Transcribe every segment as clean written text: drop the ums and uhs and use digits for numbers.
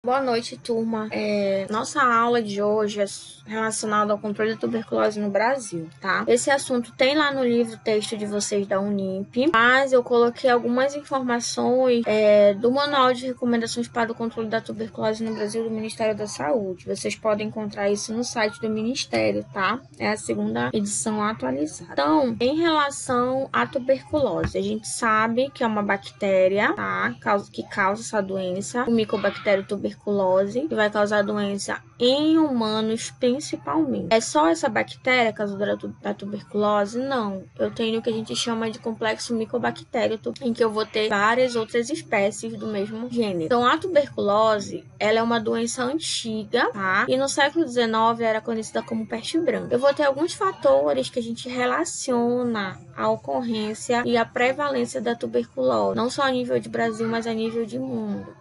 Boa noite, turma. Nossa aula de hoje é relacionada ao controle da tuberculose no Brasil, tá? Esse assunto tem lá no livro texto de vocês da Unip, mas eu coloquei algumas informações do Manual de Recomendações para o Controle da Tuberculose no Brasil do Ministério da Saúde. Vocês podem encontrar isso no site do Ministério, tá? É a segunda edição atualizada. Então, em relação à tuberculose, a gente sabe que é uma bactéria, tá? Que causa essa doença, o Mycobacterium tuberculose, que vai causar doença em humanos principalmente. É só essa bactéria causadora da tuberculose? Não. Eu tenho o que a gente chama de complexo micobactério, em que eu vou ter várias outras espécies do mesmo gênero. Então, a tuberculose, ela é uma doença antiga, tá? E no século XIX era conhecida como peste branca. Eu vou ter alguns fatores que a gente relaciona a ocorrência e a prevalência da tuberculose, não só a nível de Brasil, mas a nível de mundo.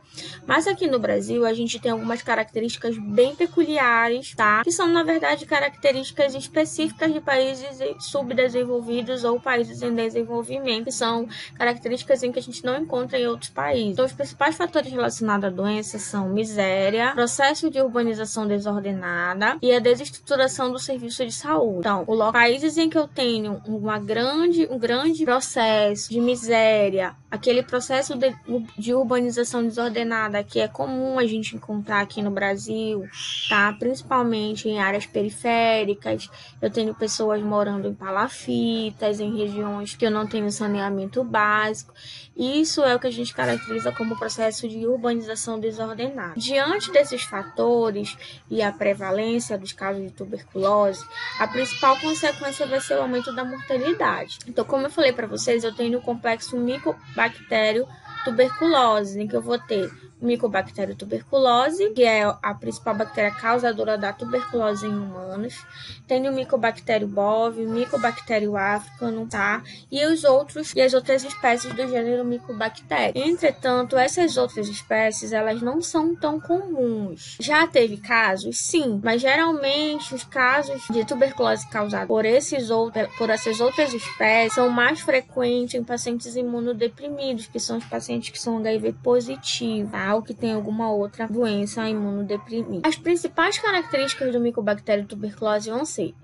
Mas aqui no Brasil, a gente tem algumas características bem peculiares, tá? Que são, na verdade, características específicas de países subdesenvolvidos ou países em desenvolvimento, que são características em que a gente não encontra em outros países. Então, os principais fatores relacionados à doença são miséria, processo de urbanização desordenada e a desestruturação do serviço de saúde. Então, países em que eu tenho um grande processo de miséria, aquele processo de urbanização desordenada que é comum a gente encontrar aqui no Brasil, tá? Principalmente em áreas periféricas. Eu tenho pessoas morando em palafitas, em regiões que eu não tenho saneamento básico. Isso é o que a gente caracteriza como processo de urbanização desordenada. Diante desses fatores e a prevalência dos casos de tuberculose, a principal consequência vai ser o aumento da mortalidade. Então, como eu falei para vocês, eu tenho o complexo Mycobacterium tuberculose, em que eu vou ter o Mycobacterium tuberculose, que é a principal bactéria causadora da tuberculose em humanos. Tem o Mycobacterium bovi, o Mycobacterium africanum, tá? E as outras espécies do gênero Mycobacterium. Entretanto, essas outras espécies, elas não são tão comuns. Já teve casos? Sim, mas geralmente os casos de tuberculose causados por essas outras espécies são mais frequentes em pacientes imunodeprimidos, que são os pacientes que são HIV positivos, tá? Ou que tem alguma outra doença imunodeprimida. As principais características do Mycobacterium tuberculose vão ser,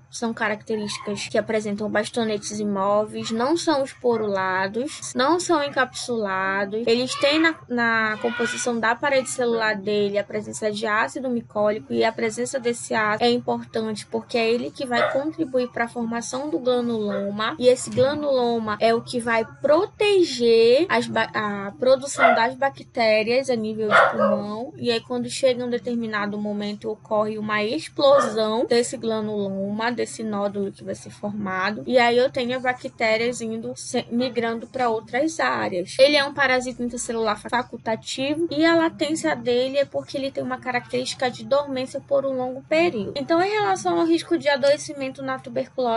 são características que apresentam bastonetes imóveis, não são esporulados, não são encapsulados, eles têm na composição da parede celular dele a presença de ácido micólico, e a presença desse ácido é importante porque é ele que vai contribuir para a formação do granuloma, e esse granuloma é o que vai proteger a produção das bactérias a nível de pulmão, e aí quando chega em um determinado momento ocorre uma explosão desse granuloma, desse nódulo que vai ser formado, e aí eu tenho as bactérias migrando para outras áreas. Ele é um parasita intracelular facultativo, e a latência dele é porque ele tem uma característica de dormência por um longo período. Então, em relação ao risco de adoecimento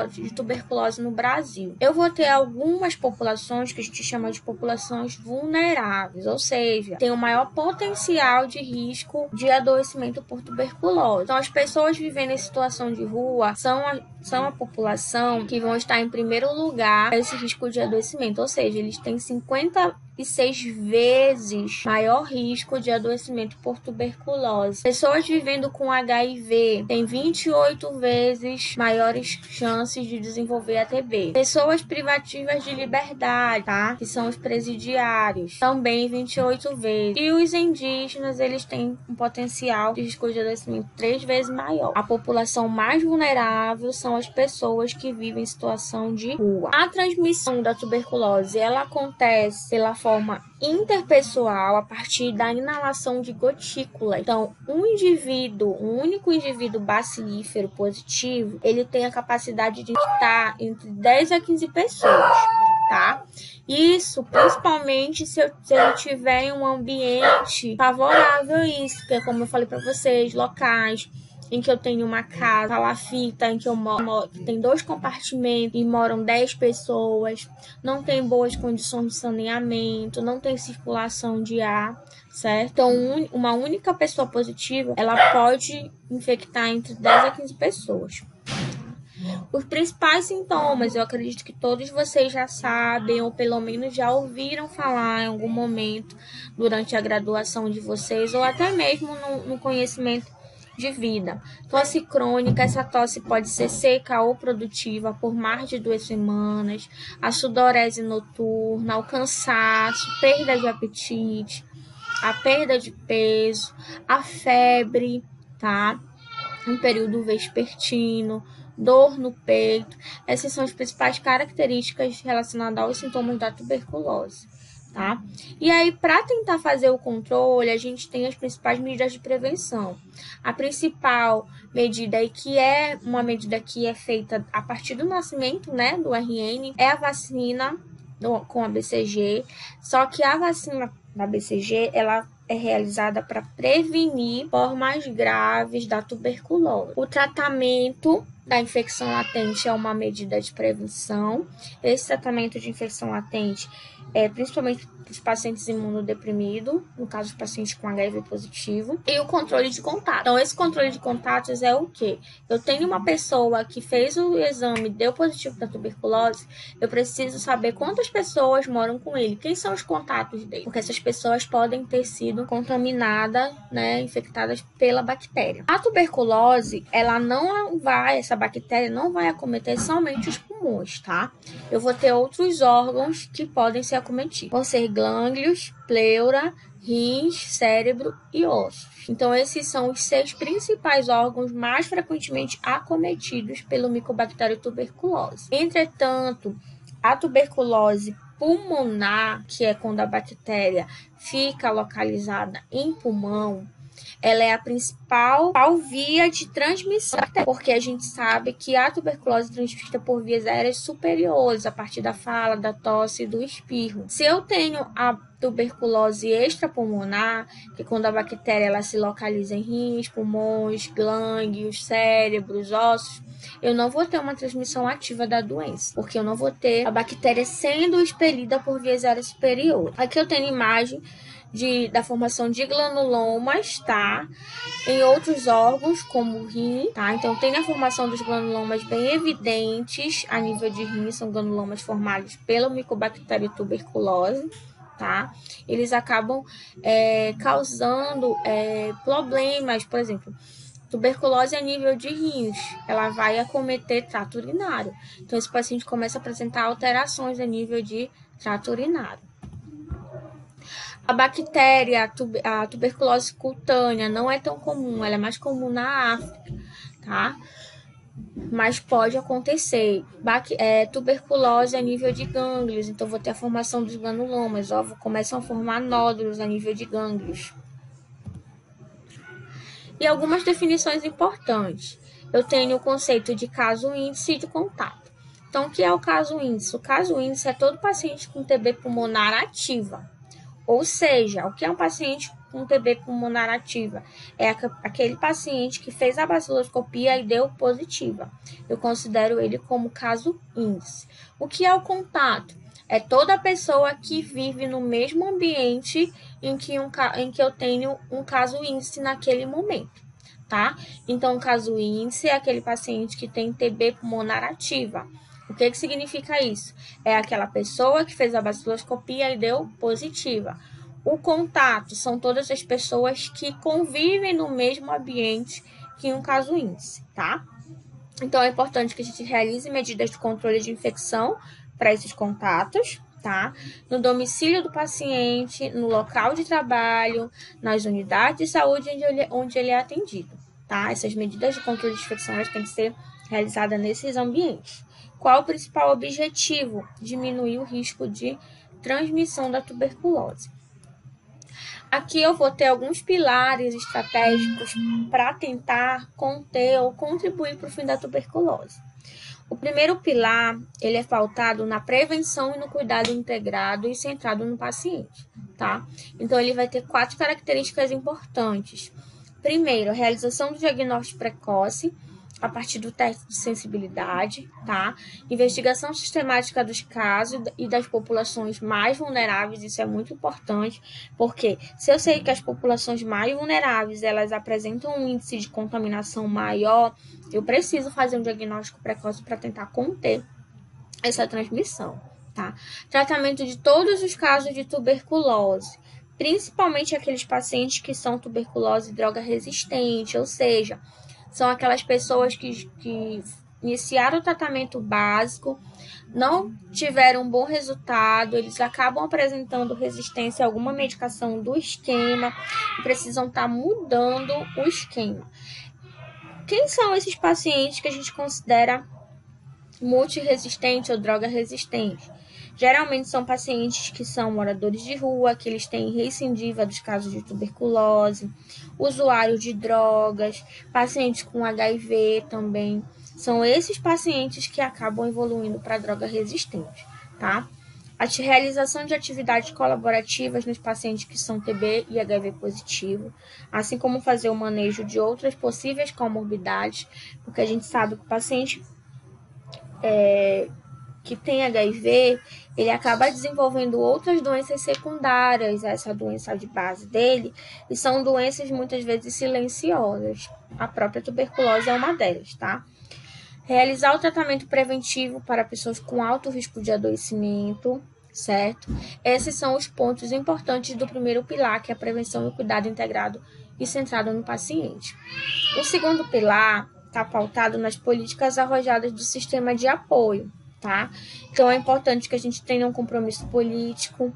de tuberculose no Brasil, eu vou ter algumas populações que a gente chama de populações vulneráveis, ou seja, tem o maior potencial de risco de adoecimento por tuberculose. Então, as pessoas vivendo em situação de rua são a população que vão estar em primeiro lugar esse risco de adoecimento, ou seja, eles têm 56 vezes maior risco de adoecimento por tuberculose. Pessoas vivendo com HIV têm 28 vezes maiores chances de desenvolver a TB. Pessoas privativas de liberdade, tá? Que são os presidiários, também 28 vezes. E os indígenas, eles têm um potencial de risco de adoecimento 3 vezes maior. A população mais vulnerável são as pessoas que vivem em situação de rua. A transmissão da tuberculose, ela acontece pela forma interpessoal a partir da inalação de gotícula. Então, um único indivíduo bacilífero positivo, ele tem a capacidade de infectar entre 10 a 15 pessoas, tá? Isso, principalmente se ele tiver em um ambiente favorável a isso, que é como eu falei para vocês, locais em que eu tenho uma casa palafita, em que eu moro, que tem 2 compartimentos e moram 10 pessoas, não tem boas condições de saneamento, não tem circulação de ar, certo? Então, uma única pessoa positiva, ela pode infectar entre 10 a 15 pessoas. Os principais sintomas, eu acredito que todos vocês já sabem, ou pelo menos já ouviram falar em algum momento durante a graduação de vocês, ou até mesmo no conhecimento de vida. Tosse crônica, essa tosse pode ser seca ou produtiva por mais de 2 semanas, a sudorese noturna, o cansaço, perda de apetite, a perda de peso, a febre, tá? Um período vespertino, dor no peito. Essas são as principais características relacionadas aos sintomas da tuberculose, tá? E aí, para tentar fazer o controle, a gente tem as principais medidas de prevenção. A principal medida, e que é uma medida que é feita a partir do nascimento, né, do RN, é a vacina com a BCG. Só que a vacina da BCG, ela é realizada para prevenir formas graves da tuberculose. O tratamento da infecção latente é uma medida de prevenção. Esse tratamento de infecção latente é principalmente para os pacientes imunodeprimidos, no caso, os pacientes com HIV positivo, e o controle de contato. Então, esse controle de contatos é o quê? Eu tenho uma pessoa que fez o exame, deu positivo para tuberculose, eu preciso saber quantas pessoas moram com ele, quem são os contatos dele, porque essas pessoas podem ter sido contaminadas, né, infectadas pela bactéria. A tuberculose, essa bactéria não vai acometer somente os pulmões, tá? Eu vou ter outros órgãos que podem ser acometidos. Vão ser glândulos, pleura, rins, cérebro e ossos. Então, esses são os 6 principais órgãos mais frequentemente acometidos pelo Mycobacterium tuberculose. Entretanto, a tuberculose pulmonar, que é quando a bactéria fica localizada em pulmão, ela é a principal via de transmissão, porque a gente sabe que a tuberculose é transmitida por vias aéreas superiores, a partir da fala, da tosse e do espirro. Se eu tenho a tuberculose extrapulmonar, que é quando a bactéria ela se localiza em rins, pulmões, glândulos, cérebros, ossos, eu não vou ter uma transmissão ativa da doença, porque eu não vou ter a bactéria sendo expelida por vias aéreas superiores. Aqui eu tenho imagem da formação de granulomas, tá? Em outros órgãos, como o rim, tá? Então, tem a formação dos granulomas bem evidentes a nível de rim, são granulomas formados pelo Mycobacterium tuberculose, tá? Eles acabam causando problemas, por exemplo, tuberculose a nível de rins, ela vai acometer trato urinário. Então, esse paciente começa a apresentar alterações a nível de trato urinário. A bactéria, a tuberculose cutânea, não é tão comum, ela é mais comum na África, tá? Mas pode acontecer. Tuberculose a nível de gânglios, então vou ter a formação dos granulomas, começam a formar nódulos a nível de gânglios. E algumas definições importantes. Eu tenho o conceito de caso índice e de contato. Então, o que é o caso índice? O caso índice é todo paciente com TB pulmonar ativa. Ou seja, o que é um paciente com TB pulmonar ativa? É aquele paciente que fez a baciloscopia e deu positiva. Eu considero ele como caso índice. O que é o contato? É toda pessoa que vive no mesmo ambiente em que eu tenho um caso índice naquele momento, tá? Então, o caso índice é aquele paciente que tem TB pulmonar ativa. O que significa isso? É aquela pessoa que fez a baciloscopia e deu positiva. O contato são todas as pessoas que convivem no mesmo ambiente que um caso índice, tá? Então, é importante que a gente realize medidas de controle de infecção para esses contatos, tá? No domicílio do paciente, no local de trabalho, nas unidades de saúde onde ele é atendido, tá? Essas medidas de controle de infecção elas têm que ser realizadas nesses ambientes. Qual o principal objetivo? Diminuir o risco de transmissão da tuberculose. Aqui eu vou ter alguns pilares estratégicos para tentar conter ou contribuir para o fim da tuberculose. O primeiro pilar, ele é pautado na prevenção e no cuidado integrado e centrado no paciente, tá? Então, ele vai ter 4 características importantes. Primeiro, a realização do diagnóstico precoce, a partir do teste de sensibilidade, tá? Investigação sistemática dos casos e das populações mais vulneráveis, isso é muito importante, porque se eu sei que as populações mais vulneráveis, elas apresentam um índice de contaminação maior, eu preciso fazer um diagnóstico precoce para tentar conter essa transmissão, tá? Tratamento de todos os casos de tuberculose, principalmente aqueles pacientes que são tuberculose droga resistente, ou seja, são aquelas pessoas que iniciaram o tratamento básico, não tiveram um bom resultado, eles acabam apresentando resistência a alguma medicação do esquema e precisam estar mudando o esquema. Quem são esses pacientes que a gente considera multiresistente ou droga resistente? Geralmente são pacientes que são moradores de rua, que eles têm recidiva dos casos de tuberculose, usuários de drogas, pacientes com HIV também. São esses pacientes que acabam evoluindo para droga resistente, tá? A realização de atividades colaborativas nos pacientes que são TB e HIV positivo, assim como fazer o manejo de outras possíveis comorbidades, porque a gente sabe que o paciente que tem HIV, ele acaba desenvolvendo outras doenças secundárias a essa doença de base dele, e são doenças muitas vezes silenciosas. A própria tuberculose é uma delas, tá? Realizar o tratamento preventivo para pessoas com alto risco de adoecimento, certo? Esses são os pontos importantes do primeiro pilar, que é a prevenção e o cuidado integrado e centrado no paciente. O segundo pilar está pautado nas políticas arrojadas do sistema de apoio, tá? Então, é importante que a gente tenha um compromisso político,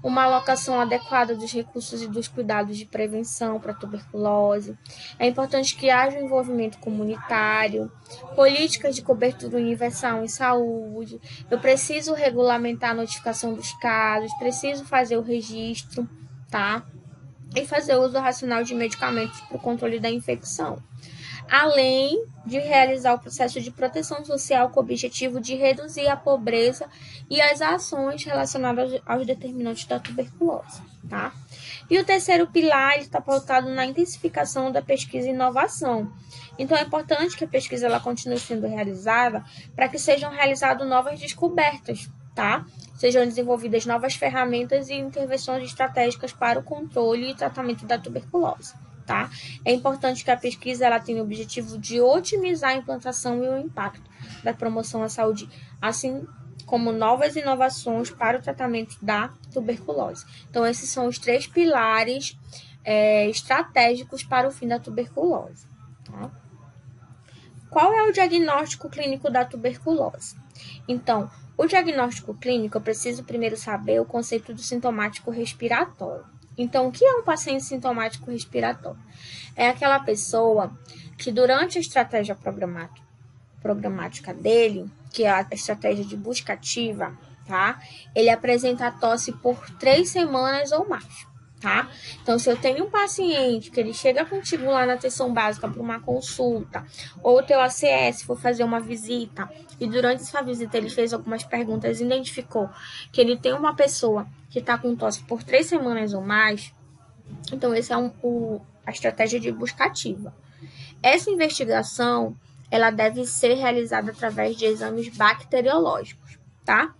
uma alocação adequada dos recursos e dos cuidados de prevenção para a tuberculose. É importante que haja um envolvimento comunitário, políticas de cobertura universal em saúde. Eu preciso regulamentar a notificação dos casos, preciso fazer o registro, tá? E fazer uso racional de medicamentos para o controle da infecção, além de realizar o processo de proteção social com o objetivo de reduzir a pobreza e as ações relacionadas aos determinantes da tuberculose, tá? E o terceiro pilar está pautado na intensificação da pesquisa e inovação. Então, é importante que a pesquisa ela continue sendo realizada para que sejam realizadas novas descobertas, tá? Sejam desenvolvidas novas ferramentas e intervenções estratégicas para o controle e tratamento da tuberculose. Tá? É importante que a pesquisa ela tenha o objetivo de otimizar a implantação e o impacto da promoção à saúde, assim como novas inovações para o tratamento da tuberculose. Então, esses são os 3 pilares estratégicos para o fim da tuberculose. Tá? Qual é o diagnóstico clínico da tuberculose? Então, o diagnóstico clínico, eu preciso primeiro saber o conceito do sintomático respiratório. Então, o que é um paciente sintomático respiratório? É aquela pessoa que durante a estratégia programática dele, que é a estratégia de busca ativa, tá? Ele apresenta tosse por 3 semanas ou mais, tá? Então, se eu tenho um paciente que ele chega contigo lá na atenção básica para uma consulta, ou o teu ACS for fazer uma visita, e durante essa visita ele fez algumas perguntas e identificou que ele tem uma pessoa que está com tosse por 3 semanas ou mais, então essa é a estratégia de busca ativa. Essa investigação, ela deve ser realizada através de exames bacteriológicos, tá?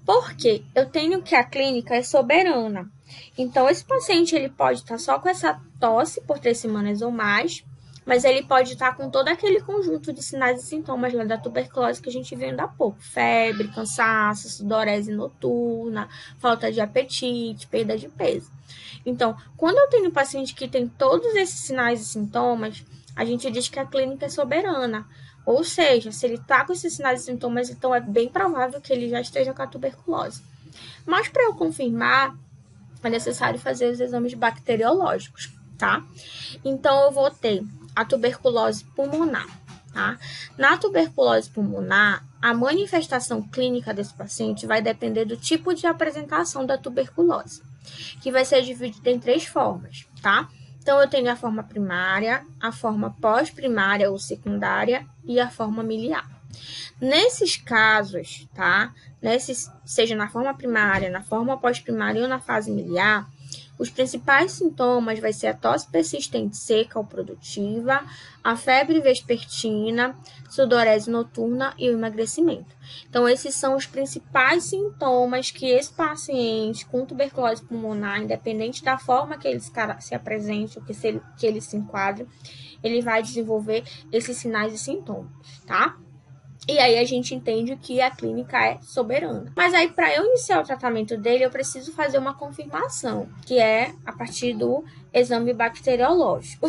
Porque eu tenho que a clínica é soberana. Então, esse paciente ele pode estar só com essa tosse por 3 semanas ou mais, mas ele pode estar com todo aquele conjunto de sinais e sintomas lá da tuberculose que a gente viu ainda há pouco. Febre, cansaço, sudorese noturna, falta de apetite, perda de peso. Então, quando eu tenho um paciente que tem todos esses sinais e sintomas, a gente diz que a clínica é soberana. Ou seja, se ele está com esses sinais e sintomas, então é bem provável que ele já esteja com a tuberculose. Mas para eu confirmar, é necessário fazer os exames bacteriológicos, tá? Então, eu vou ter a tuberculose pulmonar, tá? Na tuberculose pulmonar, a manifestação clínica desse paciente vai depender do tipo de apresentação da tuberculose, que vai ser dividida em 3 formas, tá? Então, eu tenho a forma primária, a forma pós-primária ou secundária e a forma miliar. Nesses casos, tá? Seja na forma primária, na forma pós-primária ou na fase miliar, Os principais sintomas vai ser a tosse persistente seca ou produtiva, a febre vespertina, sudorese noturna e o emagrecimento. Então, esses são os principais sintomas que esse paciente com tuberculose pulmonar, independente da forma que ele se apresente ou que ele se enquadre, ele vai desenvolver esses sinais e sintomas, tá? E aí a gente entende que a clínica é soberana. Mas aí, para eu iniciar o tratamento dele, eu preciso fazer uma confirmação, que é a partir do exame bacteriológico.